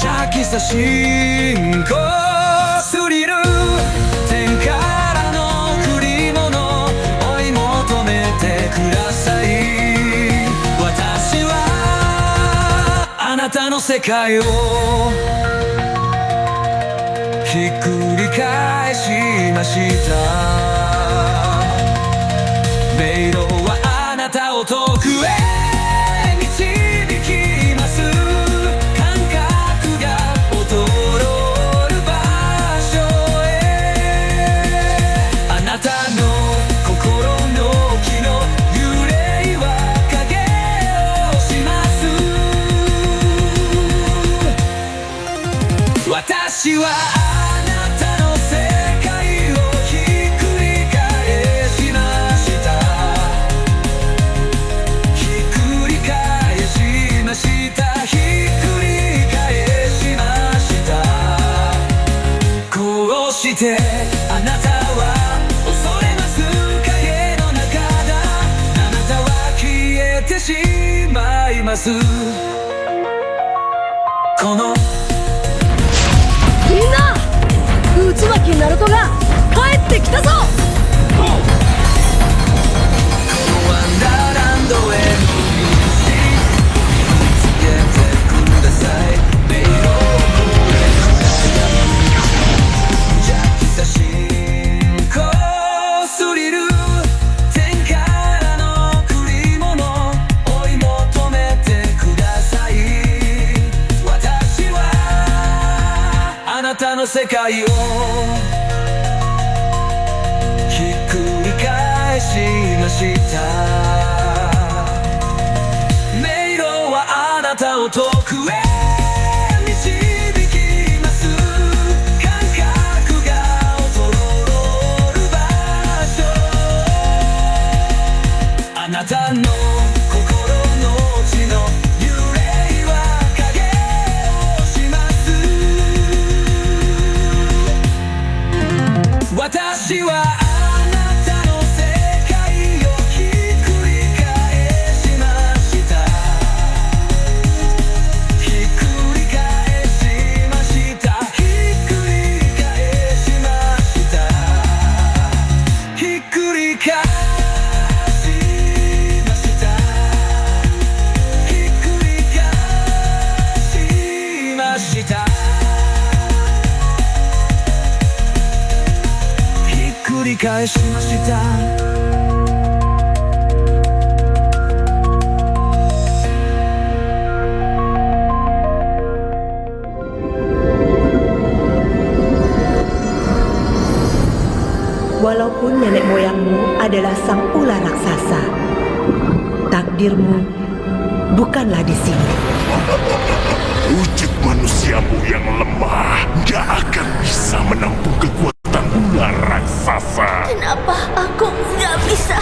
邪気さ進行スリル天からの贈り物追い求めてください。私はあなたの世界をひっくり返しました。迷路はあなたを遠くへ導きます。感覚が衰える場所へ。あなたの心の木の揺れは影をします。私はあなたの世界をひっくり返しました。ひっくり返しました。ひっくり返しました。こうしてあなたは恐れます影の中だ。あなたは消えてしまいます。このみんな、内巻ナルトが帰ってきたぞ。このワンダーランドへの道見つけてください。迷路を越え暗闇邪気さ進行スリル天からの贈り物追い求めてください。私はあなたの世界をひっくり返しました。迷路はあなたを遠くへ導きます。感覚が衰える場所。あなたの心の血の揺れは影をします。私はあなたの世界をひっくり返しました。ひっくり返しました。ひっくり返しました。ひっくり返しました。ひっくり返しました。繰り返しました。Walaupun nenek moyangmu adalah sang ular raksasa, takdirmu bukanlah di sini. Wujud manusiamu yang lemah gak akan bisa menampung kekuatan ular raksasa. Kenapa aku nggak bisa?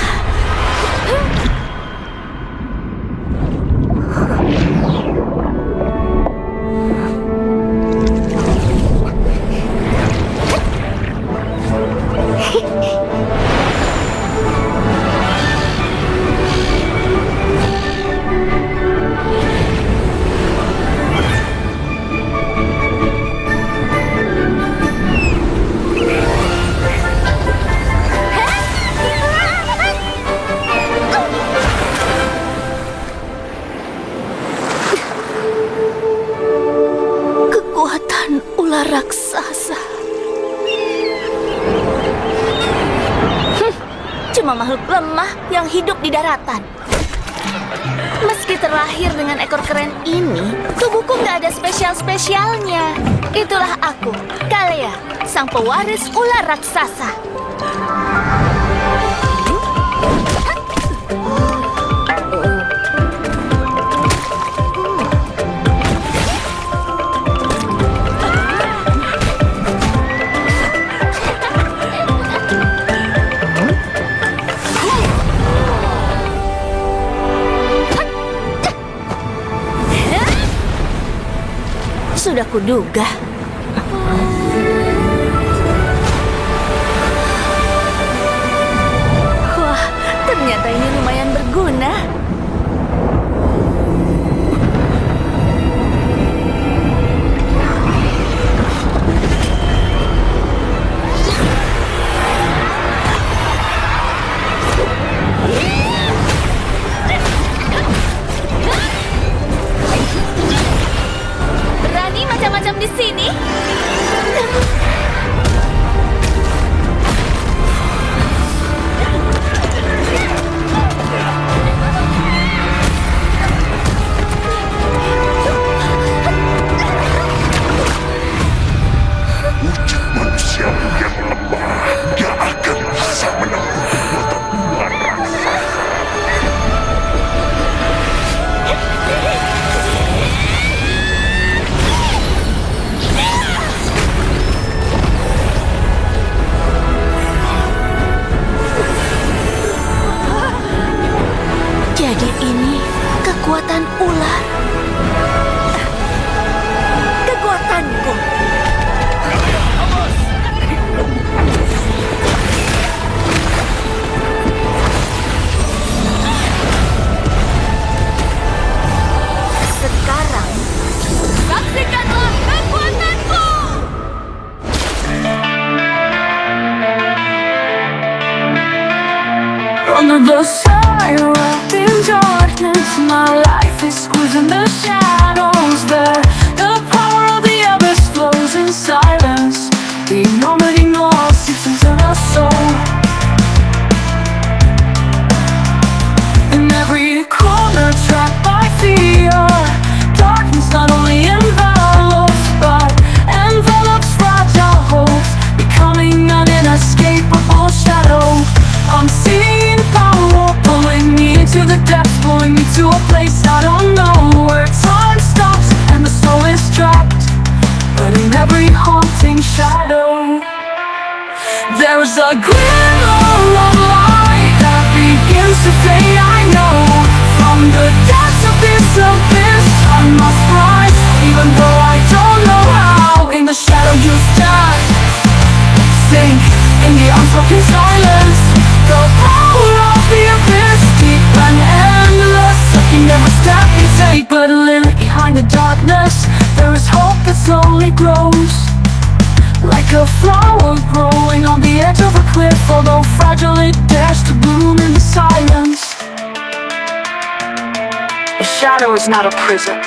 Kekuatan ular raksasa. Cuma makhluk lemah yang hidup di daratan. Meski terlahir dengan ekor keren ini, tubuhku nggak ada spesial-spesialnya. Itulah aku, Kalea, sang pewaris ular raksasa. Sudah kuduga. Wah, ternyata ini lumayan berguna. macam di sini? Wujud manusiamu yang lemah gak akan bisa menampung kekuatan ular raksasa. Jadi ini kekuatan ular. Kekuatanku. Sekarang, saksikanlah kekuatanku! Under the sky, wrapped in darkness, my life is squeezed in the shadows. The power of the abyss flows in silence. The enormity lost seeps into the soul. In every corner, trapped by fear, darkness not only envelops, but envelops fragile hopes, becoming an inescapable shadow. Unseen power pulling me into the depths, pulling me to a place I don't know, where time stops and the soul is trapped, but in every haunting shadow there is a glimmer of light that begins to fade. I know from the depths of this abyss I must rise, even though I don't know how. In the shadow you stand, sink in the unspoken silence. The power of the abyss, deep and endless, sucking every step you take. But a little behind the darkness, there is hope that slowly grows, like a flower growing on the edge of a cliff. Although fragile, it dares to bloom in the silence. A shadow is not a prison.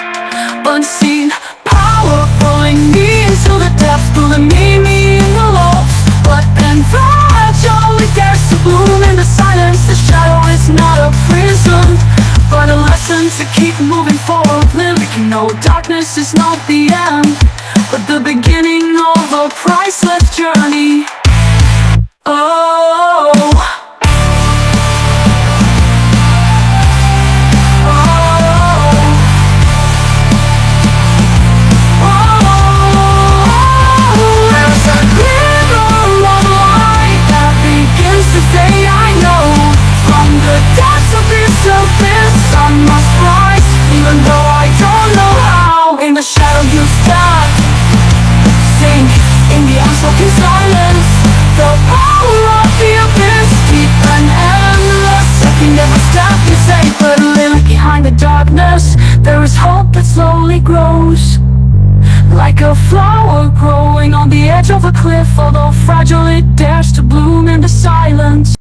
Unseen power pulling me into the depths, pulling me in the lows. But then fragile, it dares to bloom in the silence. The shadow is not a prison, but a lesson to keep moving forward. Living, no, darkness is not the end, but the beginning of a priceless journey. Oh, there's a glimmer of light that begins to fade. I know from the depths of this abyss I must rise, even though I don't know how. In the shadow you stand, sink in the unspoken silence. The power of the abyss, deep and endless, sucking every step you take. But a little behind the darkness, there is hope that slowly grows, like a flower growing on the edge of a cliff. Although fragile, it dares to bloom in the silence.